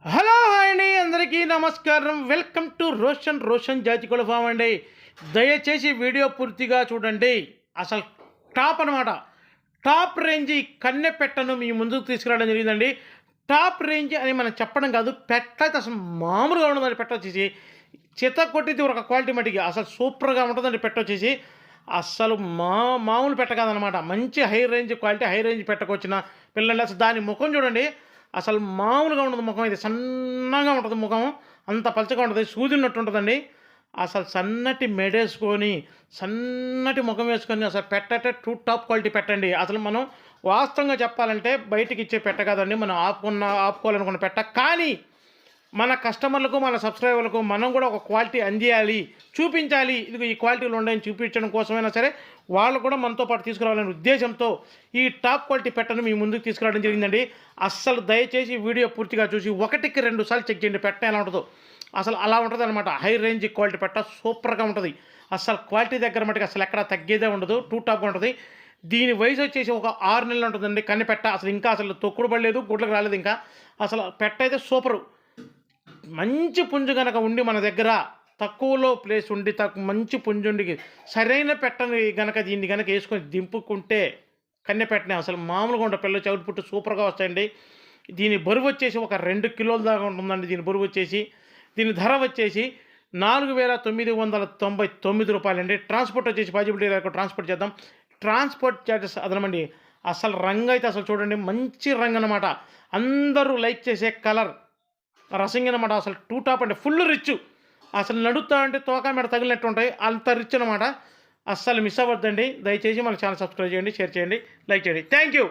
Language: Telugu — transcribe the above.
హలో హాయ్ అండి, అందరికీ నమస్కారం. వెల్కమ్ టు రోషన్ జాతికోళ్ళ ఫామ్ అండి. దయచేసి వీడియో పూర్తిగా చూడండి. అసలు టాప్ అనమాట, టాప్ రేంజ్ కన్నె పెట్టను మీ ముందుకు తీసుకురావడం జరిగిందండి. టాప్ రేంజ్ అని మనం చెప్పడం కాదు, పెట్ట అయితే అసలు మామూలుగా ఉండదండి. పెట్ట వచ్చేసి చిత్త కొట్టింది ఒక క్వాలిటీ మట్టికి అసలు సూపర్గా ఉంటుందండి. పెట్ట వచ్చేసి అస్సలు మామూలు పెట్ట కాదనమాట. మంచి high range quality, high range పెట్టకొచ్చిన పిల్లలు అసలు దాని ముఖం చూడండి. అసలు మామూలుగా ఉండదు ముఖం. ఇది సన్నగా ఉంటుంది ముఖం, అంత పలచగా ఉంటుంది, సూదిన్నట్టు ఉంటుందండి. అసలు సన్నటి మెడేసుకొని సన్నటి ముఖం వేసుకొని అసలు పెట్టటే టూ టాప్ క్వాలిటీ పెట్టండి. అసలు మనం వాస్తవంగా చెప్పాలంటే బయటికి ఇచ్చే పెట్ట కాదండి, మనం ఆపుకోవాలనుకున్న పెట్ట. కానీ మన కస్టమర్లకు, మన సబ్స్క్రైబర్లకు మనం కూడా ఒక క్వాలిటీ అందియాలి, చూపించాలి. ఇది ఈ క్వాలిటీలు ఉన్నాయని చూపించడం కోసమైనా సరే వాళ్ళు కూడా మనతో పాటు తీసుకురావాలనే ఉద్దేశంతో ఈ టాప్ క్వాలిటీ పెట్టను మీ ముందుకు తీసుకురావడం జరిగిందండి. అస్సలు దయచేసి వీడియో పూర్తిగా చూసి 1-2 సార్లు చెక్ చేయండి పెట్ట ఎలా ఉంటుందో. అసలు అలా ఉంటుంది అనమాట. హై రేంజ్ క్వాలిటీ పెట్ట సూపర్గా ఉంటుంది. అసలు క్వాలిటీ దగ్గర మటుకు అసలు ఎక్కడ తగ్గేదే ఉండదు, టూ టాప్గా ఉంటుంది. దీని వయసు వచ్చేసి ఒక 6 నెలలు ఉంటుందండి. కన్ని పెట్ట అసలు ఇంకా అసలు తొక్కుడు పడలేదు, గుడ్లకు రాలేదు ఇంకా. అసలు పెట్ట అయితే సూపరు. మంచి పుంజు కనుక ఉండి మన దగ్గర తక్కువలో ప్లేస్ ఉండి మంచి పుంజుండి సరైన పెట్టని కనుక దీన్ని కనుక వేసుకొని దింపుకుంటే కన్నె పెట్టనే అసలు మామూలుగా ఉండే పిల్లలు అవుట్పుట్ సూపర్గా వస్తాయండి. దీని బరువు వచ్చేసి ఒక 2 కిలోల దాకా ఉంటుందండి. దీని బరువు వచ్చేసి, దీని ధర వచ్చేసి 4,999 రూపాయలండి. ట్రాన్స్పోర్ట్ వచ్చేసి పాజిబిలిటీ లేక ట్రాన్స్పోర్ట్ చేద్దాం. ట్రాన్స్పోర్ట్ ఛార్జెస్ అదనమండి. అసలు రంగు అయితే అసలు చూడండి, మంచి రంగు అనమాట. అందరూ లైక్ చేసే కలర్ రసింగ్ అనమాట. అసలు టూ టాప్ అంటే ఫుల్ రిచ్. అసలు నడుస్తా అంటే తోక మీద తగిలినట్టు ఉంటాయి, అంత రిచ్ అనమాట. అస్సలు మిస్ అవ్వద్దండి. దయచేసి మన ఛానల్ సబ్స్క్రైబ్ చేయండి, షేర్ చేయండి, లైక్ చేయండి. Thank you.